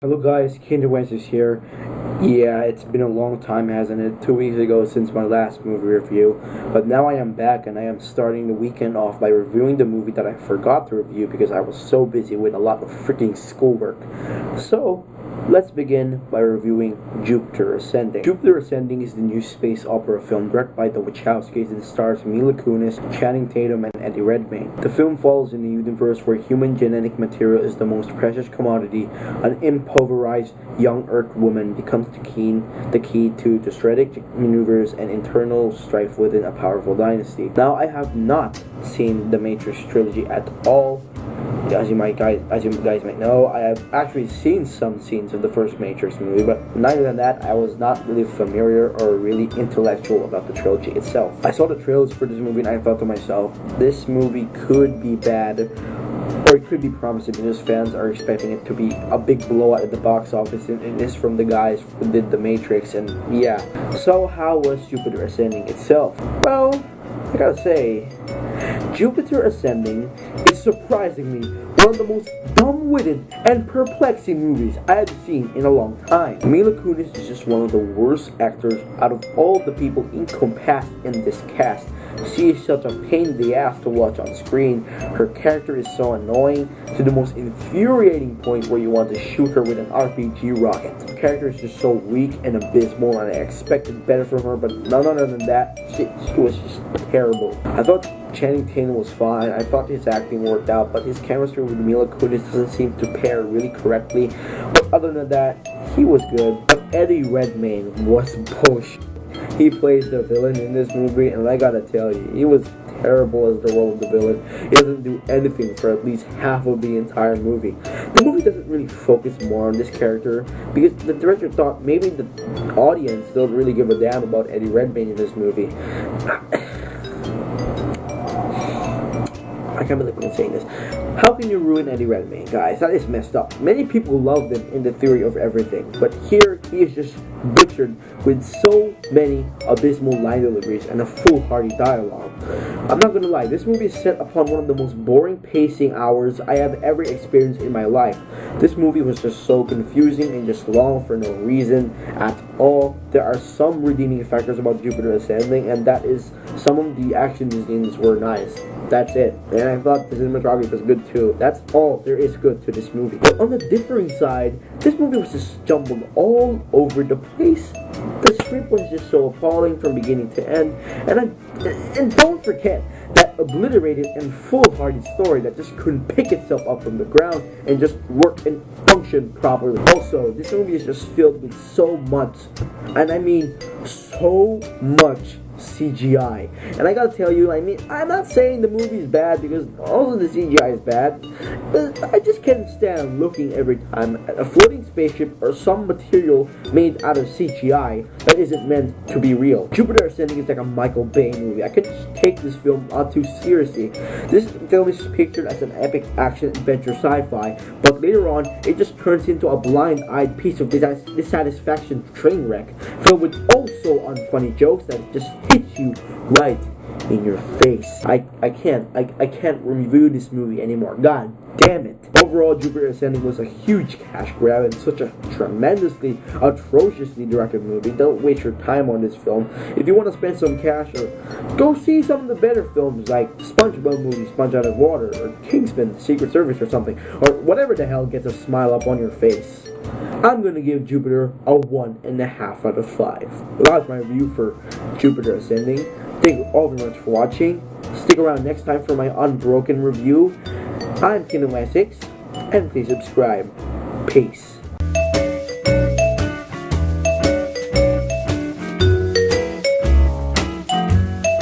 Hello guys, Kinder Wentz is here. Yeah, it's been a long time, hasn't it? 2 weeks ago since my last movie review. But now I am back and I am starting the weekend off by reviewing the movie that I forgot to review because I was so busy with a lot of freaking schoolwork. So, let's begin by reviewing Jupiter Ascending. Jupiter Ascending is the new space opera film directed by the Wachowskis and stars Mila Kunis, Channing Tatum, and Eddie Redmayne. The film follows in a universe where human genetic material is the most precious commodity. An impoverished young Earth woman becomes the key to strategic maneuvers and internal strife within a powerful dynasty. Now, I have not seen the Matrix trilogy at all. As you guys might know, I have actually seen some scenes of the first Matrix movie, but neither than that, I was not really familiar or really intellectual about the trilogy itself. I saw the trailers for this movie and I thought to myself, this movie could be bad, or it could be promising because fans are expecting it to be a big blowout at the box office, and it is from the guys who did the Matrix, and yeah. So how was Jupiter Ascending itself? Well, I gotta say, Jupiter Ascending is surprisingly one of the most dumb-witted and perplexing movies I have seen in a long time. Mila Kunis is just one of the worst actors out of all the people encompassed in this cast. She is such a pain in the ass to watch on screen. Her character is so annoying to the most infuriating point where you want to shoot her with an RPG rocket. Her character is just so weak and abysmal, and I expected better from her, but none other than that, she was just terrible. I thought Channing Tatum was fine. I thought his acting worked out, but his chemistry with Mila Kunis doesn't seem to pair really correctly. But other than that, he was good. But Eddie Redmayne was bullshit. He plays the villain in this movie, and I gotta tell you, he was terrible as the role of the villain. He doesn't do anything for at least half of the entire movie. The movie doesn't really focus more on this character because the director thought maybe the audience don't really give a damn about Eddie Redmayne in this movie. I can't believe I'm saying this. How can you ruin Eddie Redmayne, guys? That is messed up. Many people loved him in The Theory of Everything, but here he is just butchered with so many abysmal line deliveries and a foolhardy dialogue. I'm not gonna lie, this movie is set upon one of the most boring pacing hours I have ever experienced in my life. This movie was just so confusing and just long for no reason at all. There are some redeeming factors about Jupiter Ascending, and that is some of the action scenes were nice. That's it. And I thought the cinematography was good too. That's all there is good to this movie. But on the differing side, this movie was just jumbled all over the place. The script was just so appalling from beginning to end. And don't forget that obliterated and foolhardy story that just couldn't pick itself up from the ground and just work and function properly. Also, this movie is just filled with so much, and I mean so much CGI. And I gotta tell you, I mean, I'm not saying the movie is bad because also the CGI is bad, but I just can't stand looking every time at a floating spaceship or some material made out of CGI that isn't meant to be real. Jupiter Ascending is like a Michael Bay movie. I could just take this film not too seriously. This film is pictured as an epic action adventure sci-fi, but later on it just turns into a blind-eyed piece of dissatisfaction train wreck filled with also unfunny jokes that just hit you right in your face. I can't review this movie anymore. God damn it. Overall, Jupiter Ascending was a huge cash grab and such a tremendously, atrociously directed movie. Don't waste your time on this film. If you want to spend some cash, or go see some of the better films like SpongeBob movie, Sponge Out of Water, or Kingsman, Secret Service or something, or whatever the hell gets a smile up on your face. I'm going to give Jupiter a 1.5 out of 5. That's my review for Jupiter Ascending. Thank you all very much for watching. Stick around next time for my unbroken review. I'm Kinder Wentz, and please subscribe. Peace.